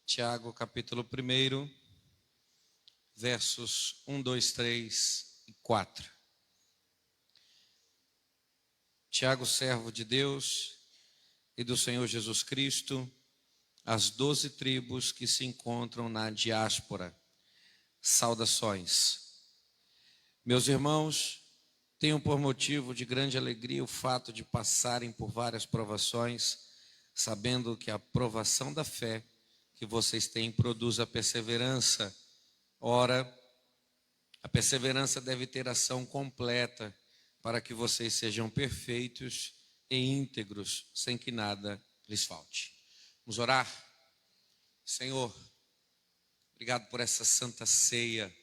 Tiago, capítulo 1, versos 1, 2, 3 e 4. Tiago, servo de Deus e do Senhor Jesus Cristo, as 12 tribos que se encontram na diáspora, saudações. Meus irmãos, tenho por motivo de grande alegria o fato de passarem por várias provações, sabendo que a provação da fé que vocês têm produz a perseverança. Ora, a perseverança deve ter ação completa, para que vocês sejam perfeitos e íntegros, sem que nada lhes falte. Vamos orar? Senhor, obrigado por essa santa ceia.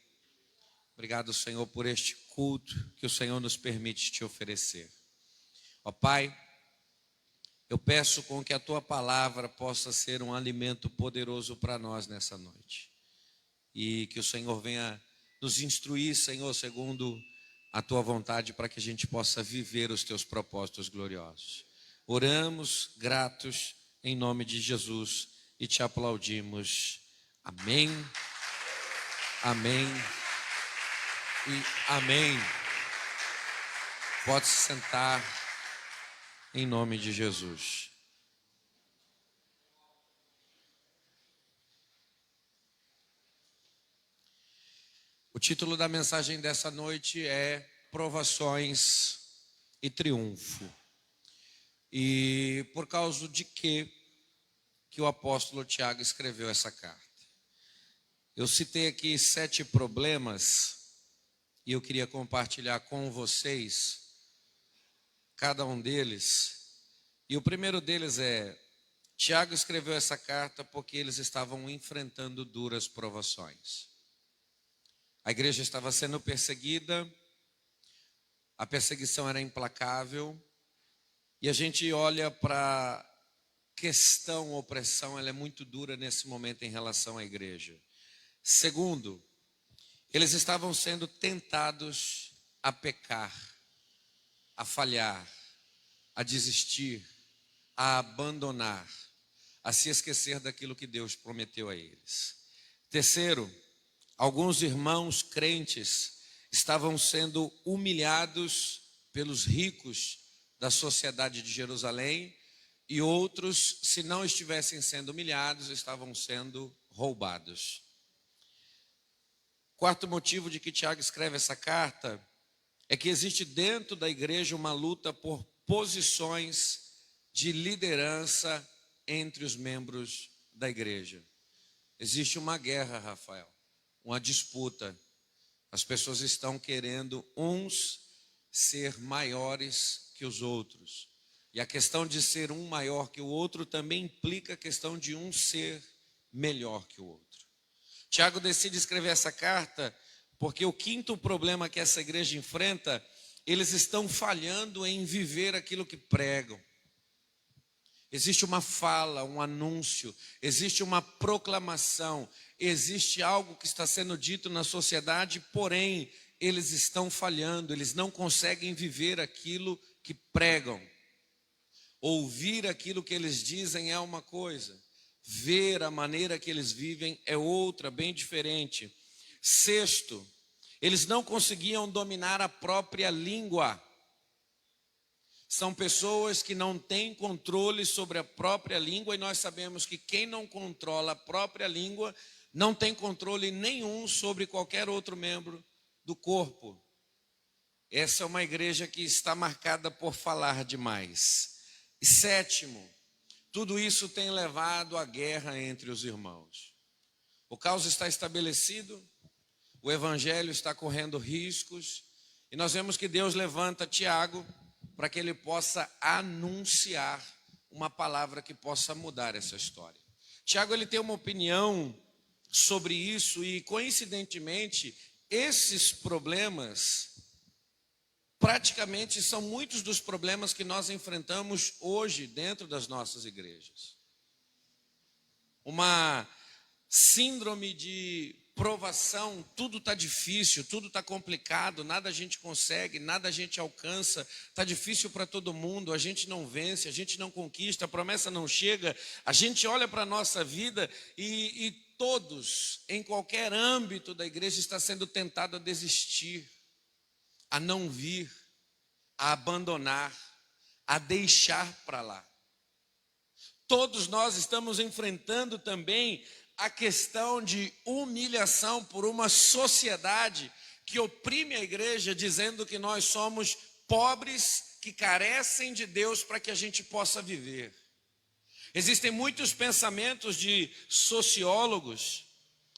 Obrigado, Senhor, por este culto que o Senhor nos permite te oferecer. Ó Pai, eu peço com que a Tua palavra possa ser um alimento poderoso para nós nessa noite. E que o Senhor venha nos instruir, Senhor, segundo a Tua vontade, para que a gente possa viver os Teus propósitos gloriosos. Oramos gratos em nome de Jesus e te aplaudimos. Amém, amém e amém. Pode se sentar em nome de Jesus. O título da mensagem dessa noite é Provações e Triunfo. E por causa de que o apóstolo Tiago escreveu essa carta? Eu citei aqui 7 problemas e eu queria compartilhar com vocês cada um deles. E o primeiro deles é: Tiago escreveu essa carta porque eles estavam enfrentando duras provações. A igreja estava sendo perseguida, a perseguição era implacável, e a gente olha para a questão opressão, ela é muito dura nesse momento em relação à igreja. Segundo, eles estavam sendo tentados a pecar, a falhar, a desistir, a abandonar, a se esquecer daquilo que Deus prometeu a eles. Terceiro, alguns irmãos crentes estavam sendo humilhados pelos ricos da sociedade de Jerusalém e outros, se não estivessem sendo humilhados, estavam sendo roubados. Quarto motivo de que Tiago escreve essa carta é que existe dentro da igreja uma luta por posições de liderança entre os membros da igreja. Existe uma guerra, Rafael, uma disputa. As pessoas estão querendo uns ser maiores que os outros. E a questão de ser um maior que o outro também implica a questão de um ser melhor que o outro. Tiago decide escrever essa carta porque o quinto problema que essa igreja enfrenta, eles estão falhando em viver aquilo que pregam. Existe uma fala, um anúncio, existe uma proclamação, existe algo que está sendo dito na sociedade, porém, eles estão falhando, eles não conseguem viver aquilo que pregam. Ouvir aquilo que eles dizem é uma coisa, ver a maneira que eles vivem é outra, bem diferente. Sexto, eles não conseguiam dominar a própria língua. São pessoas que não têm controle sobre a própria língua, e nós sabemos que quem não controla a própria língua não tem controle nenhum sobre qualquer outro membro do corpo. Essa é uma igreja que está marcada por falar demais. E sétimo, tudo isso tem levado à guerra entre os irmãos. O caos está estabelecido, o evangelho está correndo riscos, e nós vemos que Deus levanta Tiago para que ele possa anunciar uma palavra que possa mudar essa história. Tiago, ele tem uma opinião sobre isso e, coincidentemente, esses problemas praticamente são muitos dos problemas que nós enfrentamos hoje dentro das nossas igrejas. Uma síndrome de provação, tudo está difícil, tudo está complicado, nada a gente consegue, nada a gente alcança, está difícil para todo mundo, a gente não vence, a gente não conquista, a promessa não chega, a gente olha para a nossa vida e todos, em qualquer âmbito da igreja, está sendo tentado a desistir, a não vir, a abandonar, a deixar para lá. Todos nós estamos enfrentando também a questão de humilhação por uma sociedade que oprime a igreja, dizendo que nós somos pobres que carecem de Deus para que a gente possa viver. Existem muitos pensamentos de sociólogos,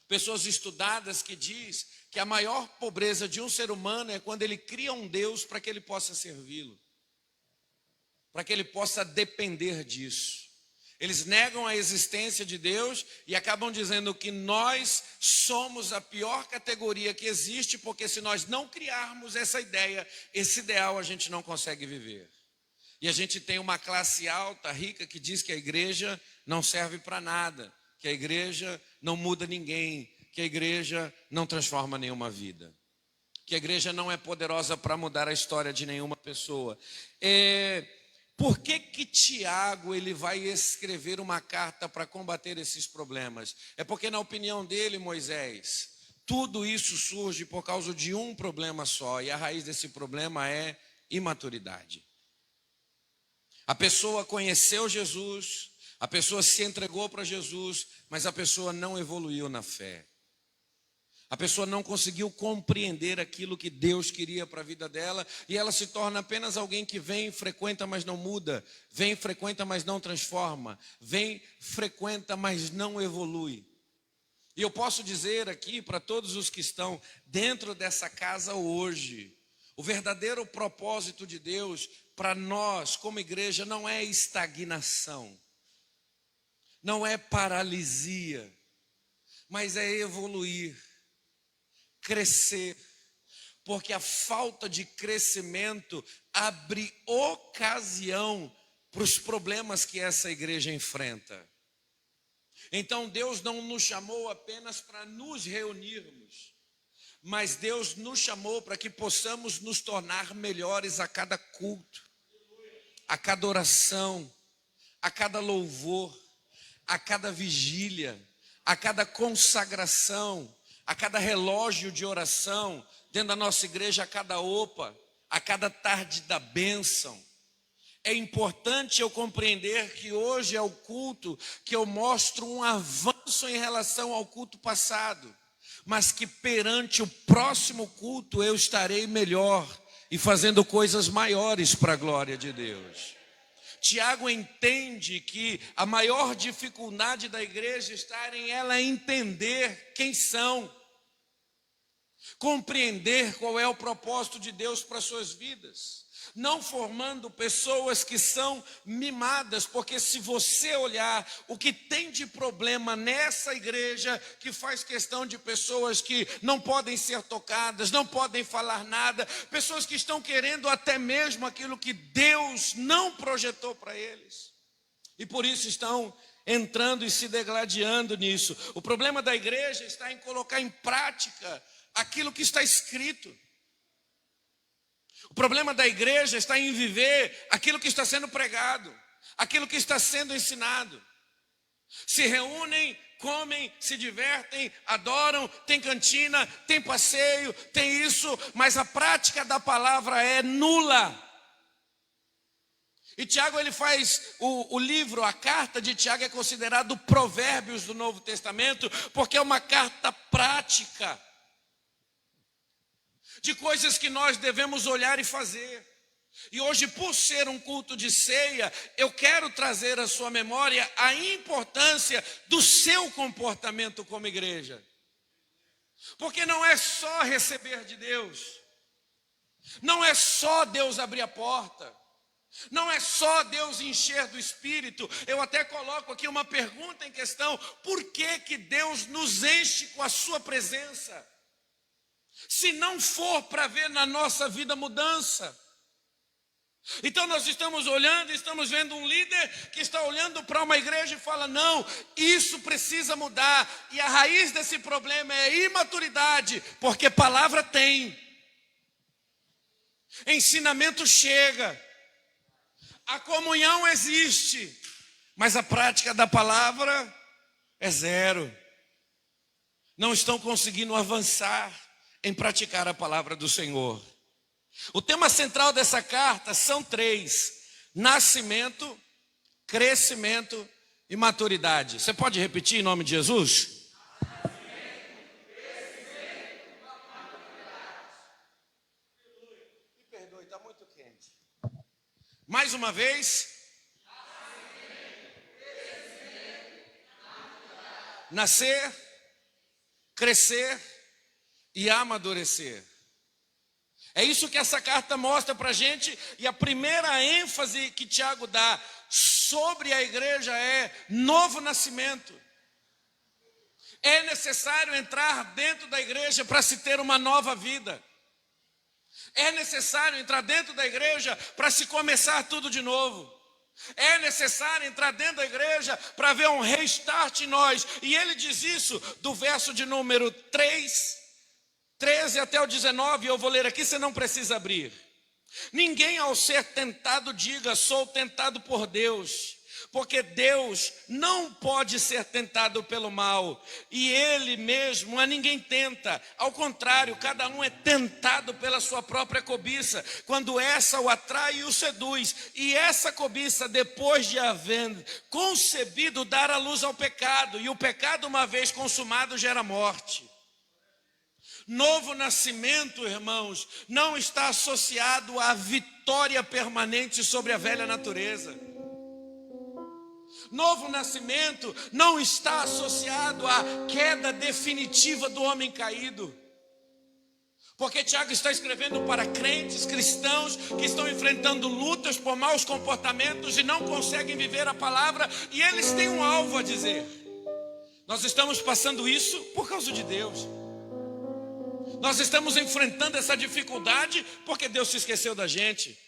pessoas estudadas, que diz que a maior pobreza de um ser humano é quando ele cria um Deus para que ele possa servi-lo, para que ele possa depender disso. Eles negam a existência de Deus e acabam dizendo que nós somos a pior categoria que existe, porque se nós não criarmos essa ideia, esse ideal, a gente não consegue viver. E a gente tem uma classe alta, rica, que diz que a igreja não serve para nada, que a igreja não muda ninguém, que a igreja não transforma nenhuma vida, que a igreja não é poderosa para mudar a história de nenhuma pessoa. Por que Tiago ele vai escrever uma carta para combater esses problemas? É porque, na opinião dele, Moisés, tudo isso surge por causa de um problema só, e a raiz desse problema é imaturidade. A pessoa conheceu Jesus, a pessoa se entregou para Jesus, mas a pessoa não evoluiu na fé. A pessoa não conseguiu compreender aquilo que Deus queria para a vida dela, e ela se torna apenas alguém que vem, frequenta, mas não muda, vem, frequenta, mas não transforma, vem, frequenta, mas não evolui. E eu posso dizer aqui para todos os que estão dentro dessa casa hoje, o verdadeiro propósito de Deus para nós como igreja não é estagnação, não é paralisia, mas é evoluir, crescer, porque a falta de crescimento abre ocasião para os problemas que essa igreja enfrenta. Então Deus não nos chamou apenas para nos reunirmos, mas Deus nos chamou para que possamos nos tornar melhores a cada culto, a cada oração, a cada louvor, a cada vigília, a cada consagração, a cada relógio de oração, dentro da nossa igreja, a cada OPA, a cada tarde da bênção. É importante eu compreender que hoje é o culto que eu mostro um avanço em relação ao culto passado, mas que perante o próximo culto eu estarei melhor e fazendo coisas maiores para a glória de Deus. Tiago entende que a maior dificuldade da igreja está em ela entender quem são, compreender qual é o propósito de Deus para suas vidas, não formando pessoas que são mimadas, porque se você olhar o que tem de problema nessa igreja, que faz questão de pessoas que não podem ser tocadas, não podem falar nada, pessoas que estão querendo até mesmo aquilo que Deus não projetou para eles, e por isso estão entrando e se degladiando nisso. O problema da igreja está em colocar em prática aquilo que está escrito. O problema da igreja está em viver aquilo que está sendo pregado, aquilo que está sendo ensinado. Se reúnem, comem, se divertem, adoram, tem cantina, tem passeio, tem isso, mas a prática da palavra é nula. E Tiago, ele faz o livro, a carta de Tiago é considerado Provérbios do Novo Testamento, porque é uma carta prática de coisas que nós devemos olhar e fazer. E hoje, por ser um culto de ceia, eu quero trazer à sua memória a importância do seu comportamento como igreja. Porque não é só receber de Deus, não é só Deus abrir a porta, não é só Deus encher do Espírito. Eu até coloco aqui uma pergunta em questão: por que Deus nos enche com a sua presença? Se não for para ver na nossa vida mudança, Então nós estamos olhando, estamos vendo um líder que está olhando para uma igreja e fala: não, isso precisa mudar. E a raiz desse problema é imaturidade, porque palavra tem, ensinamento chega, a comunhão existe, mas a prática da palavra é zero. Não estão conseguindo avançar em praticar a palavra do Senhor. O tema central dessa carta são 3: nascimento, crescimento e maturidade. Você pode repetir em nome de Jesus? Nascimento, crescimento, maturidade. Me perdoe, está muito quente. Mais uma vez. Nascimento, crescimento, maturidade. Nascer, crescer e amadurecer. É isso que essa carta mostra para a gente, e a primeira ênfase que Tiago dá sobre a igreja é novo nascimento. É necessário entrar dentro da igreja para se ter uma nova vida. É necessário entrar dentro da igreja para se começar tudo de novo. É necessário entrar dentro da igreja para ver um restart em nós. E ele diz isso do verso de número 13 até o 19, eu vou ler aqui, você não precisa abrir. Ninguém ao ser tentado diga: sou tentado por Deus, porque Deus não pode ser tentado pelo mal, e Ele mesmo a ninguém tenta. Ao contrário, cada um é tentado pela sua própria cobiça, quando essa o atrai e o seduz. E essa cobiça, depois de haver concebido, dar à luz ao pecado, e o pecado, uma vez consumado, gera morte. Novo nascimento, irmãos, não está associado à vitória permanente sobre a velha natureza. Novo nascimento não está associado à queda definitiva do homem caído. Porque Tiago está escrevendo para crentes, cristãos, que estão enfrentando lutas por maus comportamentos e não conseguem viver a palavra, e eles têm um alvo a dizer: nós estamos passando isso por causa de Deus. Nós estamos enfrentando essa dificuldade porque Deus se esqueceu da gente.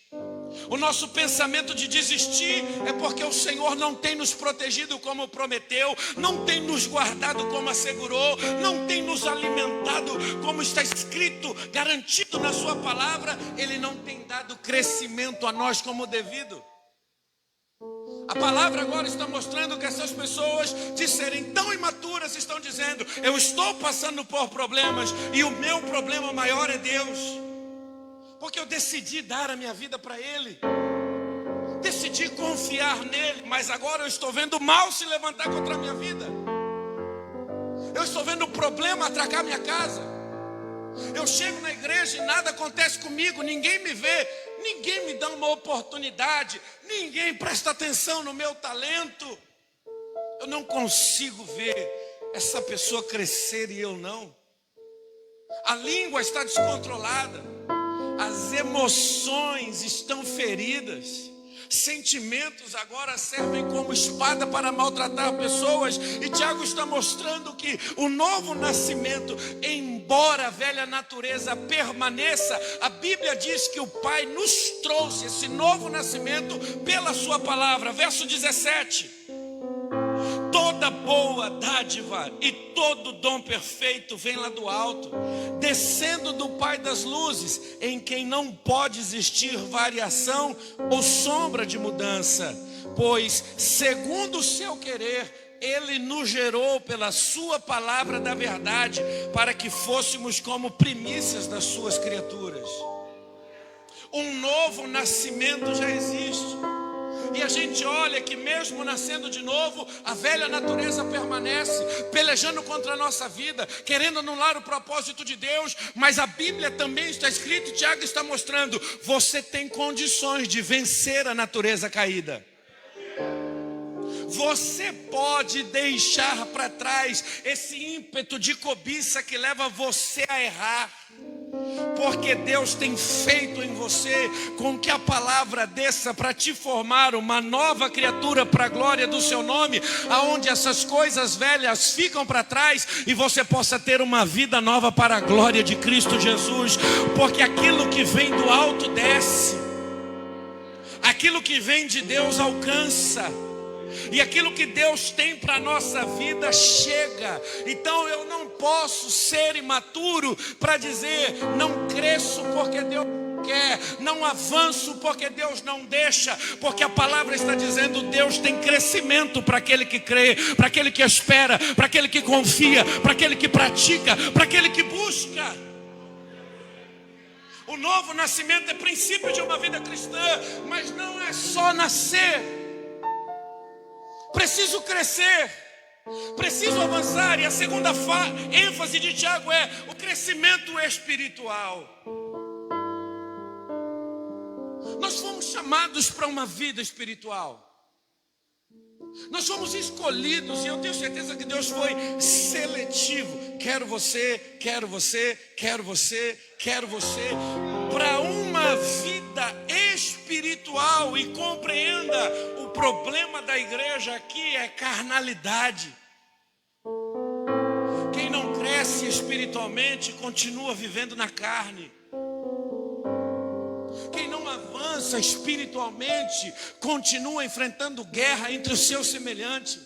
O nosso pensamento de desistir é porque o Senhor não tem nos protegido como prometeu, não tem nos guardado como assegurou, não tem nos alimentado como está escrito, garantido na sua palavra. Ele não tem dado crescimento a nós como devido. A palavra agora está mostrando que essas pessoas, de serem tão imaturas, estão dizendo: eu estou passando por problemas e o meu problema maior é Deus, porque eu decidi dar a minha vida para Ele, decidi confiar nele, mas agora eu estou vendo o mal se levantar contra a minha vida, eu estou vendo o problema atracar minha casa. Eu chego na igreja e nada acontece comigo, ninguém me vê, ninguém me dá uma oportunidade, ninguém presta atenção no meu talento. Eu não consigo ver essa pessoa crescer e eu não. A língua está descontrolada, as emoções estão feridas. Sentimentos agora servem como espada para maltratar pessoas. E Tiago está mostrando que o novo nascimento, embora a velha natureza permaneça, a Bíblia diz que o Pai nos trouxe esse novo nascimento pela sua palavra. Verso 17: toda boa dádiva e todo dom perfeito vem lá do alto, descendo do Pai das luzes, em quem não pode existir variação ou sombra de mudança, pois, segundo o seu querer, Ele nos gerou pela sua palavra da verdade, para que fôssemos como primícias das suas criaturas. Um novo nascimento já existe. E a gente olha que mesmo nascendo de novo, a velha natureza permanece, pelejando contra a nossa vida, querendo anular o propósito de Deus. Mas a Bíblia também está escrito, Tiago está mostrando: você tem condições de vencer a natureza caída. Você pode deixar para trás esse ímpeto de cobiça que leva você a errar, porque Deus tem feito em você com que a palavra desça para te formar uma nova criatura para a glória do seu nome, aonde essas coisas velhas ficam para trás e você possa ter uma vida nova para a glória de Cristo Jesus, porque aquilo que vem do alto desce. Aquilo que vem de Deus alcança. E aquilo que Deus tem para a nossa vida chega. Então eu não posso ser imaturo para dizer: não cresço porque Deus quer, não avanço porque Deus não deixa. Porque a palavra está dizendo: Deus tem crescimento para aquele que crê, para aquele que espera, para aquele que confia, para aquele que pratica, para aquele que busca. O novo nascimento é princípio de uma vida cristã, mas não é só nascer. Preciso crescer, preciso avançar. E a segunda ênfase de Tiago é o crescimento espiritual. Nós fomos chamados para uma vida espiritual. Nós fomos escolhidos, e eu tenho certeza que Deus foi seletivo. Quero você, quero você, quero você, quero você, para uma vida espiritual. E compreenda, o problema da igreja aqui é carnalidade. Quem não cresce espiritualmente continua vivendo na carne. Quem não avança espiritualmente continua enfrentando guerra entre os seus semelhantes.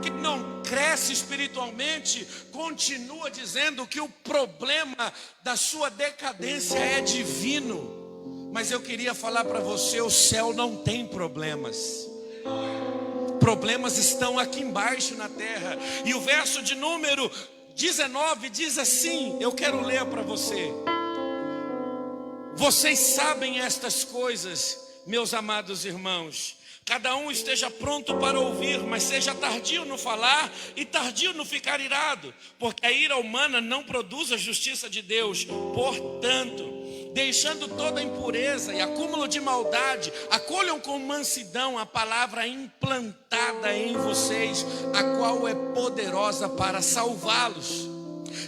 Quem não cresce espiritualmente continua dizendo que o problema da sua decadência é divino. Mas eu queria falar para você: o céu não tem problemas. Problemas estão aqui embaixo na terra. E o verso de número 19 diz assim, eu quero ler para você: vocês sabem estas coisas, meus amados irmãos. Cada um esteja pronto para ouvir, mas seja tardio no falar e tardio no ficar irado, porque a ira humana não produz a justiça de Deus. Portanto, deixando toda impureza e acúmulo de maldade, acolham com mansidão a palavra implantada em vocês, a qual é poderosa para salvá-los.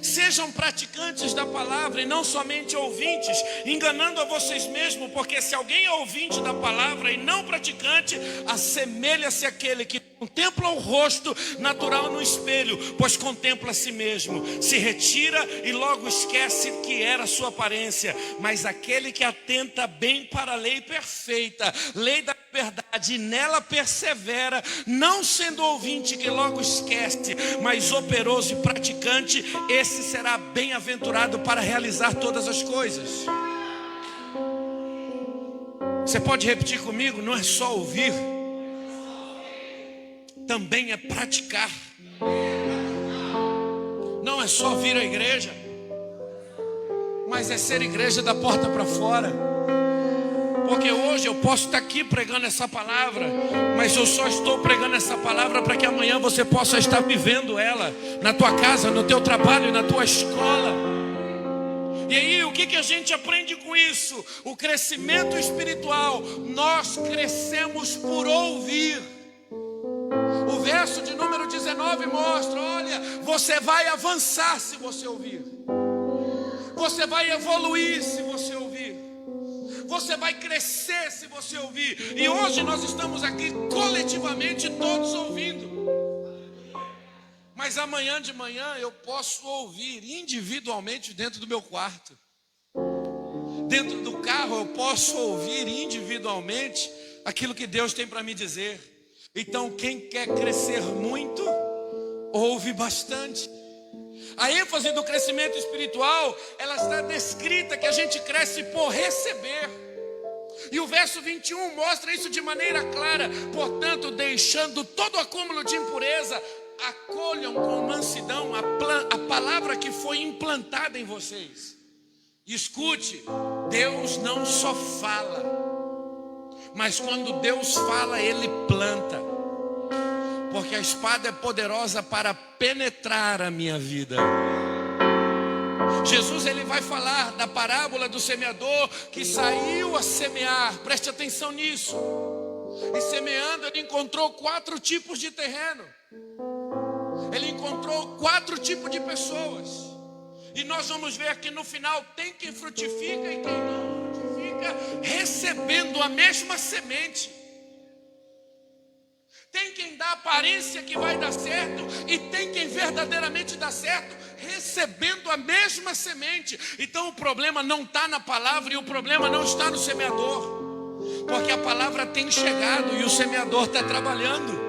Sejam praticantes da palavra e não somente ouvintes, enganando a vocês mesmos, porque se alguém é ouvinte da palavra e não praticante, assemelha-se àquele que contempla o rosto natural no espelho, pois contempla a si mesmo, se retira e logo esquece que era a sua aparência. Mas aquele que atenta bem para a lei perfeita, lei da verdade, e nela persevera, não sendo ouvinte que logo esquece, mas operoso e praticante, esse será bem-aventurado para realizar todas as coisas. Você pode repetir comigo? Não é só ouvir, também é praticar. Não é só vir à igreja, mas é ser igreja da porta para fora. Porque hoje eu posso estar aqui pregando essa palavra, mas eu só estou pregando essa palavra para que amanhã você possa estar vivendo ela na tua casa, no teu trabalho, na tua escola. E aí, o que a gente aprende com isso? O crescimento espiritual. Nós crescemos por ouvir. O verso de número 19 mostra: olha, você vai avançar se você ouvir. Você vai evoluir se você ouvir. Você vai crescer se você ouvir. E hoje nós estamos aqui coletivamente todos ouvindo. Mas amanhã de manhã eu posso ouvir individualmente dentro do meu quarto. Dentro do carro eu posso ouvir individualmente aquilo que Deus tem para me dizer. Então quem quer crescer muito, ouve bastante. A ênfase do crescimento espiritual, ela está descrita que a gente cresce por receber. E o verso 21 mostra isso de maneira clara. Portanto, deixando todo acúmulo de impureza, acolham com mansidão a palavra que foi implantada em vocês. Escute, Deus não só fala, mas quando Deus fala, Ele planta. Porque a espada é poderosa para penetrar a minha vida. Jesus, ele vai falar da parábola do semeador que saiu a semear. Preste atenção nisso. E semeando, ele encontrou 4 tipos de terreno. Ele encontrou 4 tipos de pessoas. E nós vamos ver aqui no final, tem quem frutifica e quem não frutifica, recebendo a mesma semente. Tem quem dá aparência que vai dar certo, e tem quem verdadeiramente dá certo, recebendo a mesma semente. Então o problema não está na palavra, e o problema não está no semeador. porque a palavra tem chegado e o semeador está trabalhando.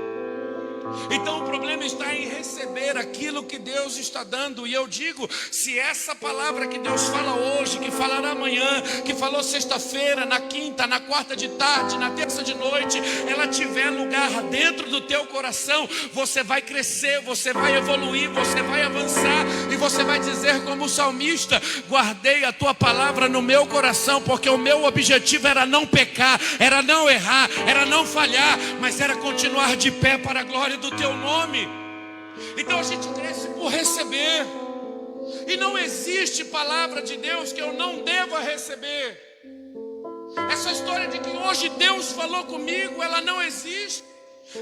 Então o problema está em receber aquilo que Deus está dando. E eu digo, se essa palavra que Deus fala hoje, que falará amanhã, que falou sexta-feira, na quinta, na quarta de tarde, na terça de noite, ela tiver lugar dentro do teu coração, você vai crescer, você vai evoluir, você vai avançar, e você vai dizer como o salmista: guardei a tua palavra no meu coração, porque o meu objetivo era não pecar, era não errar, era não falhar, mas era continuar de pé para a glória do teu nome. Então a gente cresce por receber, e não existe palavra de Deus que eu não deva receber. Essa história de que hoje Deus falou comigo, ela não existe.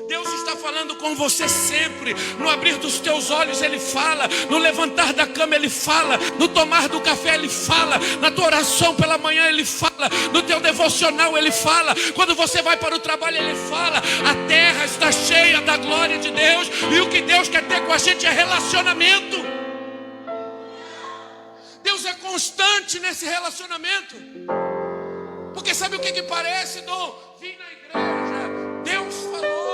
Deus está falando com você sempre. No abrir dos teus olhos Ele fala, no levantar da cama Ele fala, no tomar do café Ele fala, na tua oração pela manhã Ele fala, no teu devocional Ele fala, quando você vai para o trabalho Ele fala. A terra está cheia da glória de Deus, e o que Deus quer ter com a gente é relacionamento. Deus é constante nesse relacionamento. Porque sabe o que parece, Dom? Vim na igreja, Deus falou.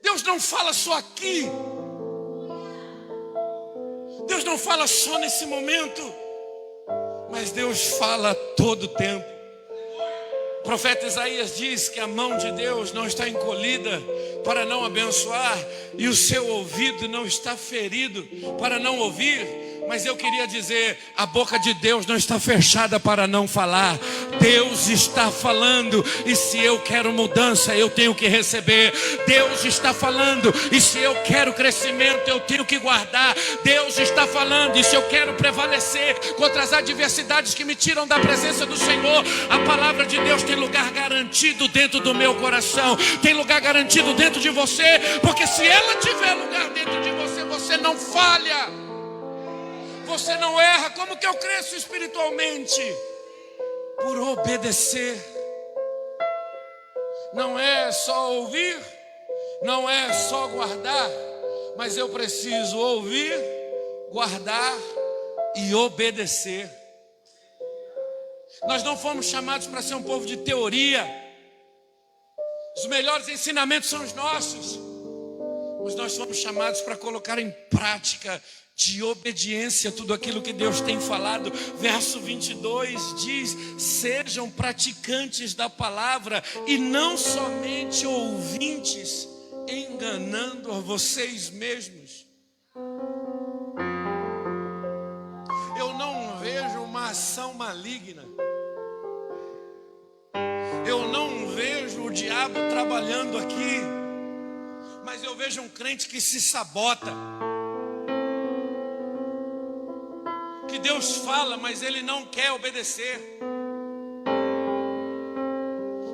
Deus não fala só aqui. Deus não fala só nesse momento, mas Deus fala todo o tempo. O profeta Isaías diz que a mão de Deus não está encolhida para não abençoar, e o seu ouvido não está ferido para não ouvir. Mas eu queria dizer, a boca de Deus não está fechada para não falar. Deus está falando, e se eu quero mudança, eu tenho que receber. Deus está falando, e se eu quero crescimento, eu tenho que guardar. Deus está falando, e se eu quero prevalecer contra as adversidades que me tiram da presença do Senhor, a palavra de Deus tem lugar garantido dentro do meu coração, tem lugar garantido dentro de você, porque se ela tiver lugar dentro de você, você não falha. Você não erra. Como que eu cresço espiritualmente? Por obedecer. Não é só ouvir, não é só guardar, mas eu preciso ouvir, guardar e obedecer. Nós não fomos chamados para ser um povo de teoria. Os melhores ensinamentos são os nossos, mas nós fomos chamados para colocar em prática, de obediência, tudo aquilo que Deus tem falado. Verso 22 diz: sejam praticantes da palavra e não somente ouvintes, enganando a vocês mesmos. Eu não vejo uma ação maligna, eu não vejo o diabo trabalhando aqui, mas eu vejo um crente que se sabota. Que Deus fala, mas ele não quer obedecer.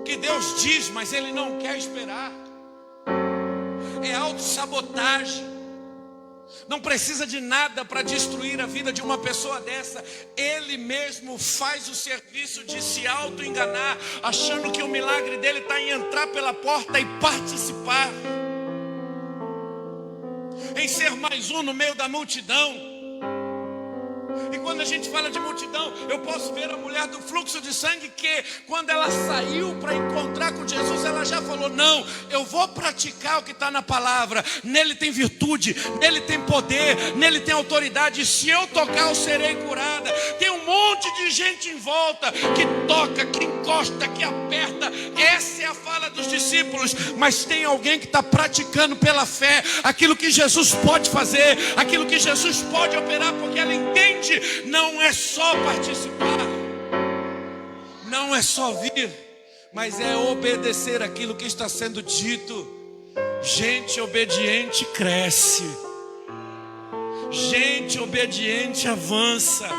Que Deus diz, mas ele não quer esperar. É autossabotagem. Não precisa de nada para destruir a vida de uma pessoa dessa. Ele mesmo faz o serviço de se auto-enganar, achando que o milagre dele está em entrar pela porta e participar, em ser mais um no meio da multidão. E quando a gente fala de multidão, eu posso ver a mulher do fluxo de sangue, que quando ela saiu para encontrar com Jesus, ela já falou: não, eu vou praticar o que está na palavra. Nele tem virtude, nele tem poder, nele tem autoridade, e se eu tocar eu serei curada. Tem um monte de gente em volta que toca, que encosta, que aperta. Essa é a fala dos discípulos. Mas tem alguém que está praticando pela fé aquilo que Jesus pode fazer, aquilo que Jesus pode operar, porque ela entende. Não é só participar, não é só vir, mas é obedecer aquilo que está sendo dito. Gente obediente cresce, gente obediente avança,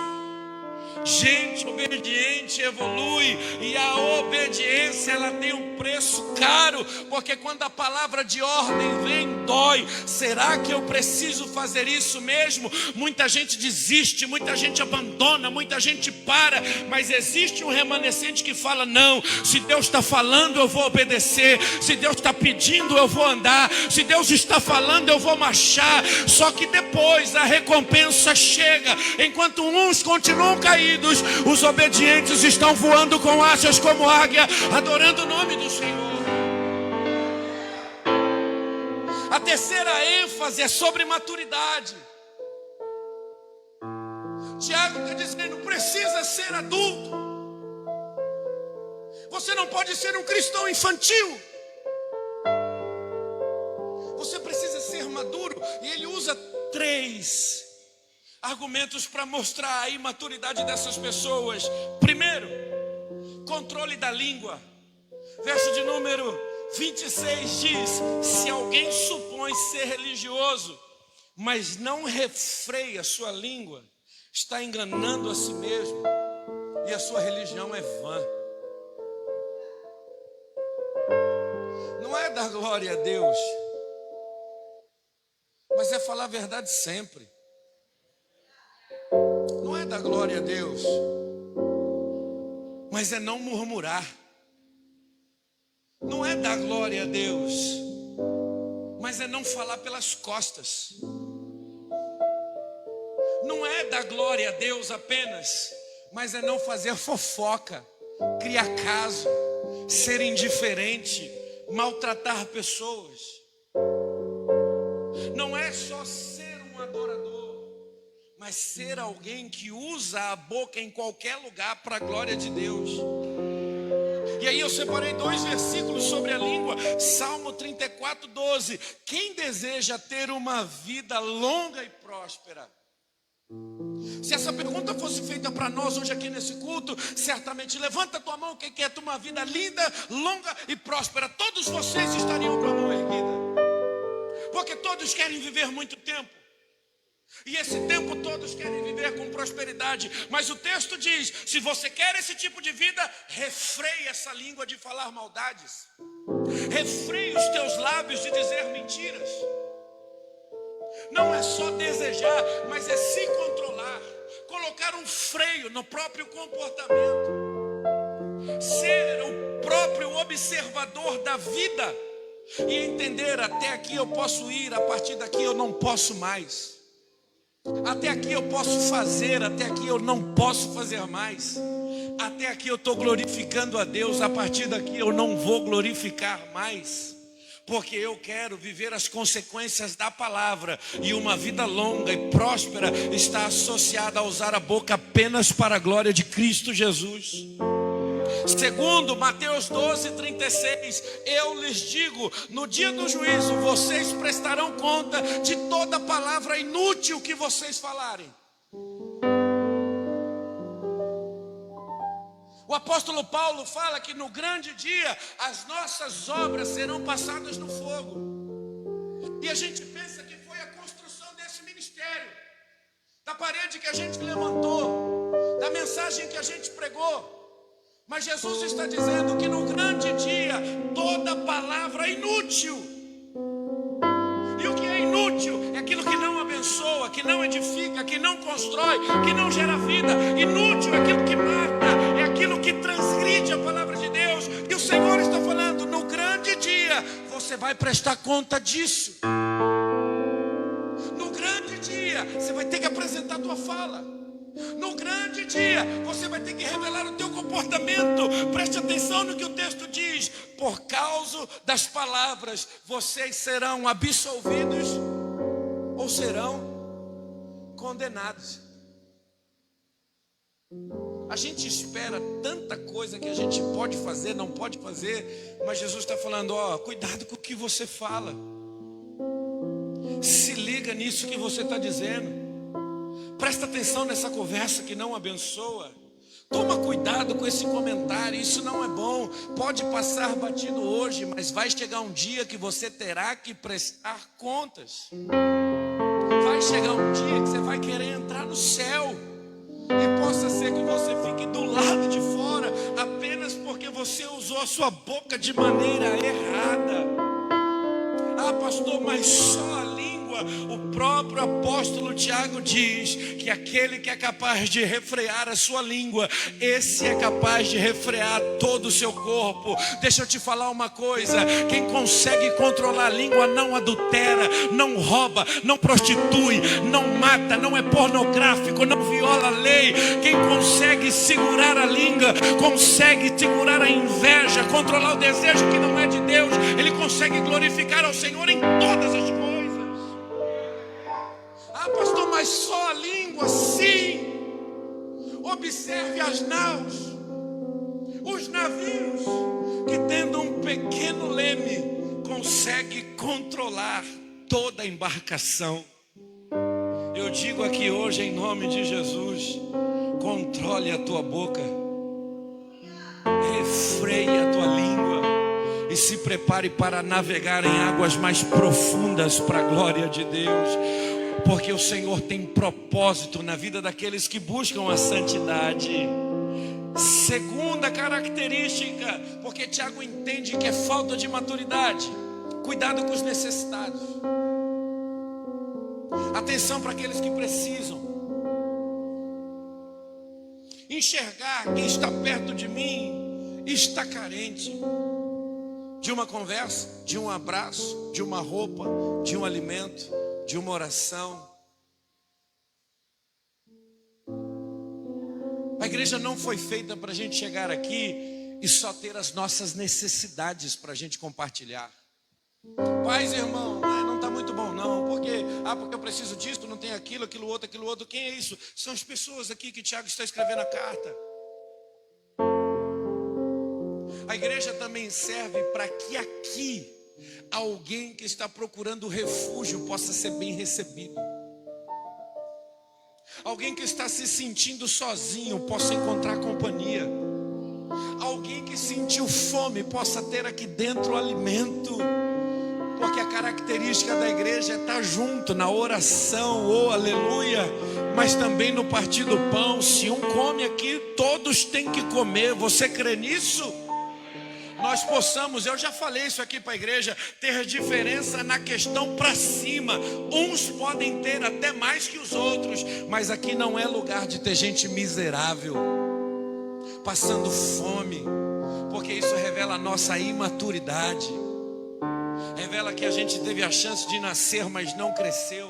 gente obediente evolui. E a obediência, ela tem um preço caro, porque quando a palavra de ordem vem, dói. Será que eu preciso fazer isso mesmo? Muita gente desiste, muita gente abandona, muita gente para, mas existe um remanescente que fala: não, se Deus está falando eu vou obedecer, se Deus está pedindo eu vou andar, se Deus está falando eu vou marchar. Só que depois a recompensa chega. Enquanto uns continuam caídos, instruídos, os obedientes estão voando com asas como águia, adorando o nome do Senhor. A terceira ênfase é sobre maturidade. Tiago está dizendo, precisa ser adulto. Você não pode ser um cristão infantil. Você precisa ser maduro. E ele usa 3 argumentos para mostrar a imaturidade dessas pessoas. Primeiro, controle da língua. Verso de número 26 diz: se alguém supõe ser religioso, mas não refreia sua língua, está enganando a si mesmo, e a sua religião é vã. Não é dar glória a Deus, mas é falar a verdade sempre. Não é dar glória a Deus, mas é não murmurar. Não é dar glória a Deus, mas é não falar pelas costas. Não é dar glória a Deus apenas, mas é não fazer fofoca, criar caso, ser indiferente, maltratar pessoas. Não é só ser um adorador, mas ser alguém que usa a boca em qualquer lugar para a glória de Deus. E aí eu separei 2 versículos sobre a língua. Salmo 34, 12. Quem deseja ter uma vida longa e próspera? Se essa pergunta fosse feita para nós hoje aqui nesse culto, certamente, levanta a tua mão, quem quer ter uma vida linda, longa e próspera? Todos vocês estariam com a mão erguida, porque todos querem viver muito tempo. E esse tempo todos querem viver com prosperidade. Mas o texto diz, se você quer esse tipo de vida, refreie essa língua de falar maldades. Refreie os teus lábios de dizer mentiras. Não é só desejar, mas é se controlar. Colocar um freio no próprio comportamento. Ser o próprio observador da vida. E entender, até aqui eu posso ir, a partir daqui eu não posso mais. Até aqui eu posso fazer, até aqui eu não posso fazer mais. Até aqui eu estou glorificando a Deus, a partir daqui eu não vou glorificar mais. Porque eu quero viver as consequências da palavra. E uma vida longa e próspera está associada a usar a boca apenas para a glória de Cristo Jesus. Segundo, Mateus 12, 36, eu lhes digo, no dia do juízo, vocês prestarão conta de toda palavra inútil que vocês falarem. O apóstolo Paulo fala que no grande dia, as nossas obras serão passadas no fogo. E a gente pensa que foi a construção desse ministério, da parede que a gente levantou, da mensagem que a gente pregou. Mas Jesus está dizendo que no grande dia, toda palavra é inútil. E o que é inútil? É aquilo que não abençoa, que não edifica, que não constrói, que não gera vida. Inútil é aquilo que mata, é aquilo que transgride a palavra de Deus. E o Senhor está falando, no grande dia, você vai prestar conta disso. No grande dia, você vai ter que apresentar a tua fala. No grande dia, você vai ter que revelar o teu comportamento. Preste atenção no que o texto diz. Por causa das palavras, vocês serão absolvidos ou serão condenados. A gente espera tanta coisa que a gente pode fazer, não pode fazer. Mas Jesus está falando, cuidado com o que você fala. Se liga nisso que você está dizendo. Presta atenção nessa conversa que não abençoa. Toma cuidado com esse comentário, isso não é bom. Pode passar batido hoje, mas vai chegar um dia que você terá que prestar contas. Vai chegar um dia que você vai querer entrar no céu. E possa ser que você fique do lado de fora, apenas porque você usou a sua boca de maneira errada. Ah, pastor, mas só a língua. língua. O próprio apóstolo Tiago diz que aquele que é capaz de refrear a sua língua, esse é capaz de refrear todo o seu corpo. Deixa eu te falar uma coisa: quem consegue controlar a língua não adultera, não rouba, não prostitui, não mata, não é pornográfico, não viola a lei. Quem consegue segurar a língua, consegue segurar a inveja, controlar o desejo que não é de Deus, ele consegue glorificar ao Senhor em todas as coisas. Ah, pastor, mas só a língua? Sim. Observe as naus, os navios que, tendo um pequeno leme, consegue controlar toda a embarcação. Eu digo aqui hoje, em nome de Jesus, controle a tua boca, refreie a tua língua e se prepare para navegar em águas mais profundas para a glória de Deus, porque o Senhor tem propósito na vida daqueles que buscam a santidade. Segunda característica, porque Tiago entende que é falta de maturidade: cuidado com os necessitados. Atenção para aqueles que precisam. Enxergar quem está perto de mim está carente de uma conversa, de um abraço, de uma roupa, de um alimento, de uma oração. A igreja não foi feita para a gente chegar aqui e só ter as nossas necessidades para a gente compartilhar. Pais e irmãos, não está muito bom não, porque eu preciso disso, não tem aquilo, aquilo outro. Quem é isso? São as pessoas aqui que Tiago está escrevendo a carta. A igreja também serve para que aqui alguém que está procurando refúgio possa ser bem recebido. Alguém que está se sentindo sozinho possa encontrar companhia. Alguém que sentiu fome possa ter aqui dentro o alimento. Porque a característica da igreja é estar junto na oração, oh aleluia, mas também no partir do pão. Se um come aqui, todos têm que comer. Você crê nisso? Nós possamos, eu já falei isso aqui para a igreja, ter diferença na questão para cima. Uns podem ter até mais que os outros, mas aqui não é lugar de ter gente miserável, passando fome, porque isso revela a nossa imaturidade. Revela que a gente teve a chance de nascer, mas não cresceu.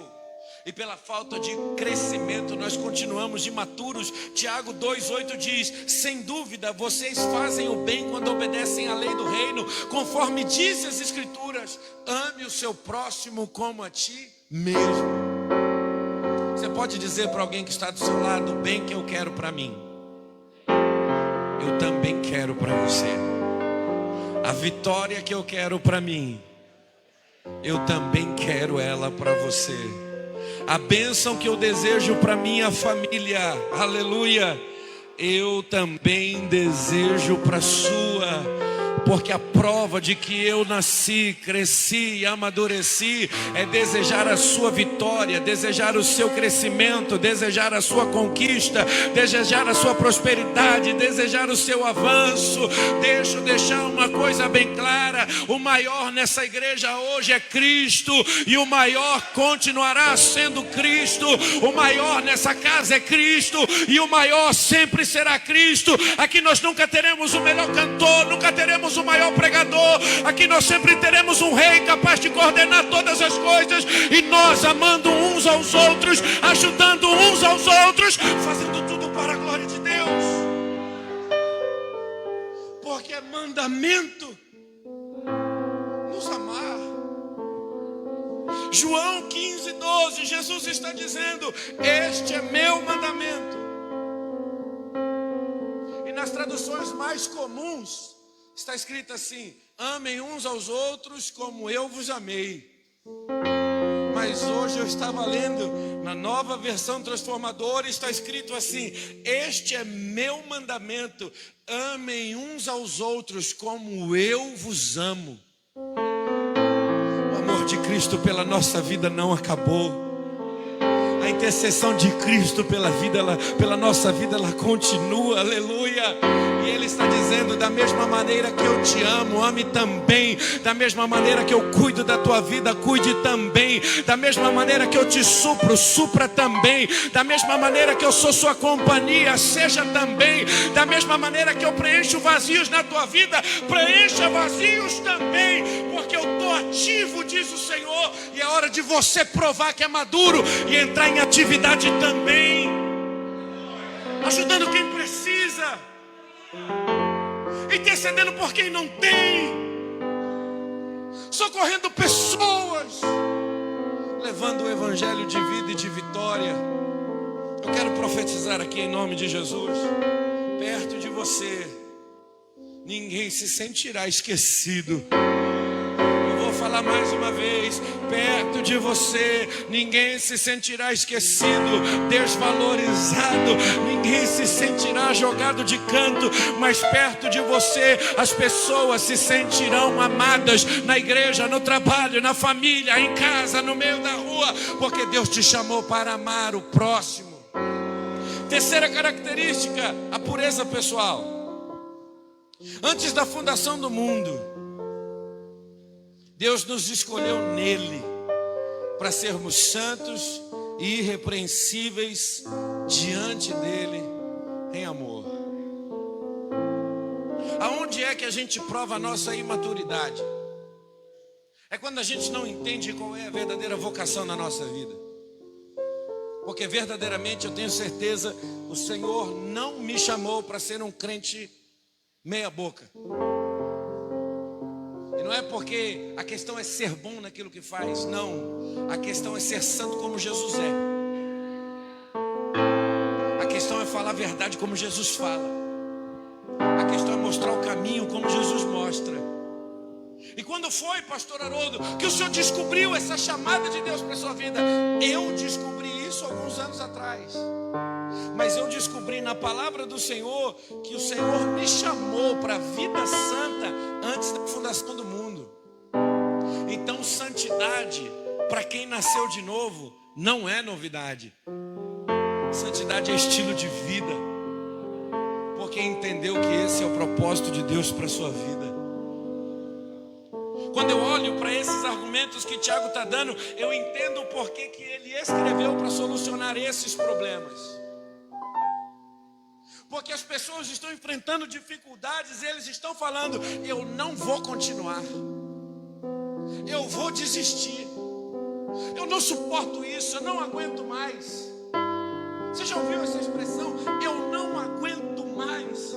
E pela falta de crescimento nós continuamos imaturos. Tiago 2,8 diz: sem dúvida vocês fazem o bem quando obedecem à lei do reino, conforme diz as escrituras: ame o seu próximo como a ti mesmo. Você pode dizer para alguém que está do seu lado: o bem que eu quero para mim, eu também quero para você. A vitória que eu quero para mim, eu também quero ela para você. A bênção que eu desejo para minha família, aleluia, eu também desejo para a sua. Porque a prova de que eu nasci, cresci e amadureci é desejar a sua vitória, desejar o seu crescimento, desejar a sua conquista, desejar a sua prosperidade, desejar o seu avanço. Deixa eu deixar uma coisa bem clara: o maior nessa igreja hoje é Cristo, e o maior continuará sendo Cristo. O maior nessa casa é Cristo, e o maior sempre será Cristo. Aqui nós nunca teremos o melhor cantor, nunca teremos o maior pregador. Aqui nós sempre teremos um rei capaz de coordenar todas as coisas, e nós amando uns aos outros, ajudando uns aos outros, fazendo tudo para a glória de Deus. Porque é mandamento nos amar. João 15:12, Jesus está dizendo: este é meu mandamento. E nas traduções mais comuns está escrito assim: amem uns aos outros como eu vos amei. Mas hoje eu estava lendo na Nova Versão Transformadora, está escrito assim: este é meu mandamento, amem uns aos outros como eu vos amo. O amor de Cristo pela nossa vida não acabou. A intercessão de Cristo pela nossa vida, ela continua, aleluia. E Ele está dizendo: da mesma maneira que eu te amo, ame também. Da mesma maneira que eu cuido da tua vida, cuide também. Da mesma maneira que eu te supro, supra também. Da mesma maneira que eu sou sua companhia, seja também. Da mesma maneira que eu preencho vazios na tua vida, preencha vazios também. Porque eu estou ativo, diz o Senhor. E é hora de você provar que é maduro e entrar em atividade também, ajudando quem precisa, intercedendo por quem não tem, socorrendo pessoas, levando o evangelho de vida e de vitória. Eu quero profetizar aqui em nome de Jesus: perto de você ninguém se sentirá esquecido. Vou falar mais uma vez: perto de você ninguém se sentirá esquecido, desvalorizado, ninguém se sentirá jogado de canto, mas perto de você as pessoas se sentirão amadas, na igreja, no trabalho, na família, em casa, no meio da rua, porque Deus te chamou para amar o próximo. Terceira característica, a pureza pessoal. Antes da fundação do mundo, Deus nos escolheu nele para sermos santos e irrepreensíveis diante dele em amor. Aonde é que a gente prova a nossa imaturidade? É quando a gente não entende qual é a verdadeira vocação na nossa vida. Porque verdadeiramente eu tenho certeza, o Senhor não me chamou para ser um crente meia boca. E não é porque a questão é ser bom naquilo que faz, não. A questão é ser santo como Jesus é. A questão é falar a verdade como Jesus fala. A questão é mostrar o caminho como Jesus mostra. E quando foi, pastor Haroldo, que o senhor descobriu essa chamada de Deus para a sua vida? Eu descobri isso alguns anos atrás. Mas eu descobri na palavra do Senhor que o Senhor me chamou para a vida santa antes da fundação do mundo. Então santidade, para quem nasceu de novo, não é novidade. Santidade é estilo de vida, porque entendeu que esse é o propósito de Deus para a sua vida. Quando eu olho para esses argumentos que Tiago está dando, eu entendo o porquê que ele escreveu para solucionar esses problemas. Porque as pessoas estão enfrentando dificuldades, eles estão falando: eu não vou continuar, eu vou desistir, eu não suporto isso, eu não aguento mais. Você já ouviu essa expressão? Eu não aguento mais.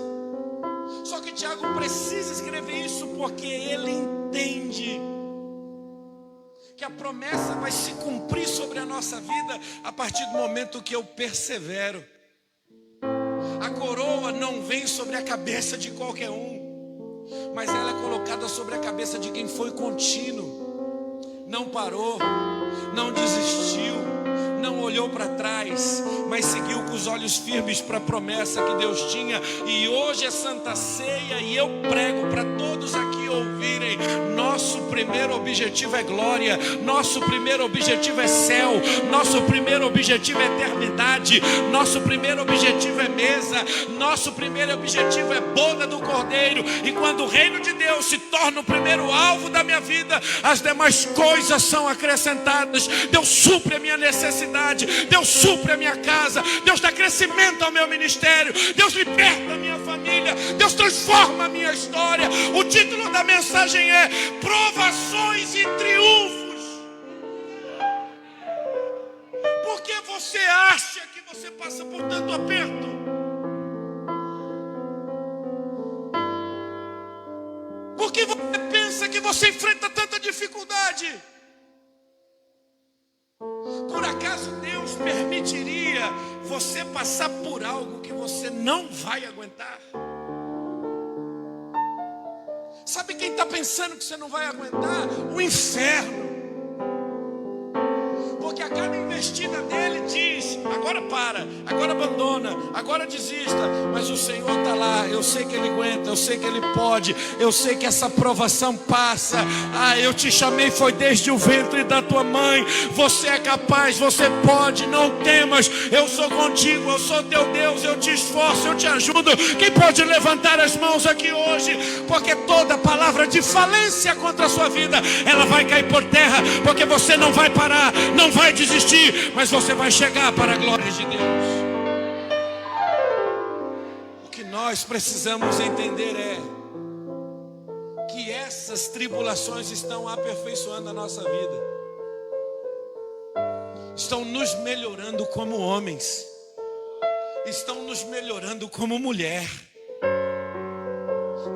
Só que Tiago precisa escrever isso porque ele entende que a promessa vai se cumprir sobre a nossa vida a partir do momento que eu persevero. A coroa não vem sobre a cabeça de qualquer um, mas ela é colocada sobre a cabeça de quem foi contínuo, não parou, não desistiu, não olhou para trás, mas seguiu com os olhos firmes para a promessa que Deus tinha. E hoje é Santa Ceia e eu prego para todos aqui ouvirem: nosso primeiro objetivo é glória, nosso primeiro objetivo é céu, nosso primeiro objetivo é eternidade, nosso primeiro objetivo é mesa, nosso primeiro objetivo é boda do Cordeiro. E quando o reino de Deus se torna o primeiro alvo da minha vida, as demais coisas são acrescentadas. Deus supre a minha necessidade, Deus supre a minha casa, Deus dá crescimento ao meu ministério, Deus liberta a minha família, Deus transforma a minha história. O título da mensagem é Provações e Triunfos. Por que você acha que você passa por tanto aperto? Por que você pensa que você enfrenta tanta dificuldade? Por acaso Deus permitiria você passar por algo que você não vai aguentar? Sabe quem está pensando que você não vai aguentar? O inferno. Porque a cada investida dele diz: agora para, agora abandona, agora desista. Mas o Senhor está lá, eu sei que Ele aguenta, eu sei que Ele pode, eu sei que essa provação passa. Eu te chamei, foi desde o ventre da tua mãe. Você é capaz, você pode, não temas. Eu sou contigo, eu sou teu Deus, eu te esforço, eu te ajudo. Quem pode levantar as mãos aqui hoje? Porque toda palavra de falência contra a sua vida, ela vai cair por terra, porque você não vai parar, não vai desistir, mas você vai chegar para a glória de Deus. O que nós precisamos entender é que essas tribulações estão aperfeiçoando a nossa vida, estão nos melhorando como homens, estão nos melhorando como mulher.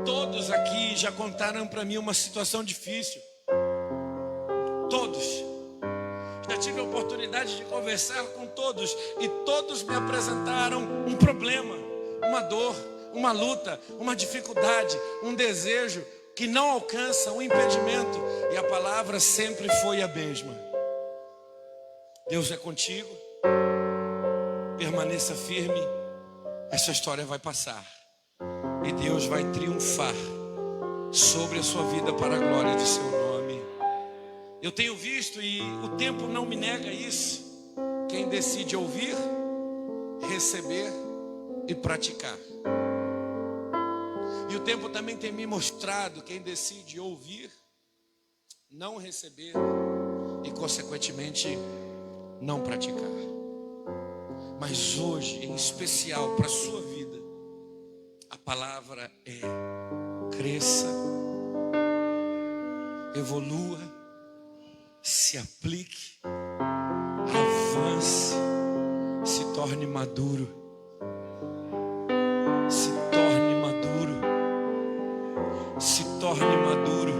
Todos aqui já contaram para mim uma situação difícil. Todos. Já tive a oportunidade de conversar com todos, e todos me apresentaram um problema, uma dor, uma luta, uma dificuldade, um desejo que não alcança, um impedimento, e a palavra sempre foi a mesma: Deus é contigo, permaneça firme, essa história vai passar e Deus vai triunfar sobre a sua vida para a glória de seu nome. Eu tenho visto, e o tempo não me nega isso, quem decide ouvir, receber e praticar. E o tempo também tem me mostrado quem decide ouvir, não receber e consequentemente não praticar. Mas hoje, em especial para a sua vida, a palavra é: cresça, evolua, se aplique, avance, se torne maduro. Se torne maduro. Se torne maduro.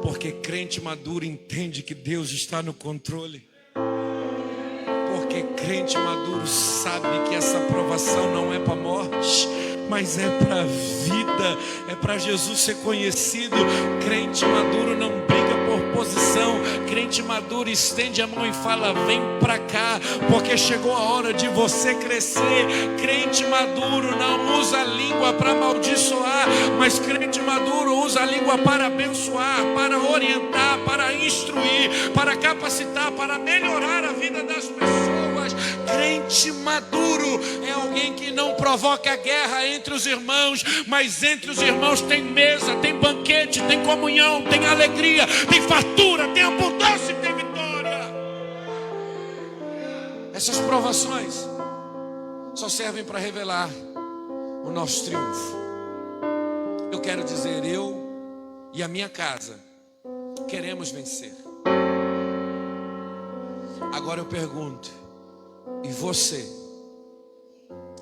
Porque crente maduro entende que Deus está no controle. Porque crente maduro sabe que essa provação não é para a morte, mas é para a vida, é para Jesus ser conhecido. Crente maduro não briga por posição. Crente maduro estende a mão e fala: vem para cá, porque chegou a hora de você crescer. Crente maduro não usa a língua para amaldiçoar, mas crente maduro usa a língua para abençoar, para orientar, para instruir, para capacitar, para melhorar a vida das pessoas. Crente maduro é alguém que não provoca guerra entre os irmãos, mas entre os irmãos tem mesa, tem banquete, tem comunhão, tem alegria, tem fartura, tem abundância e tem vitória. Essas provações só servem para revelar o nosso triunfo. Eu quero dizer, eu e a minha casa queremos vencer. Agora eu pergunto: e você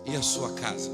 e a sua casa?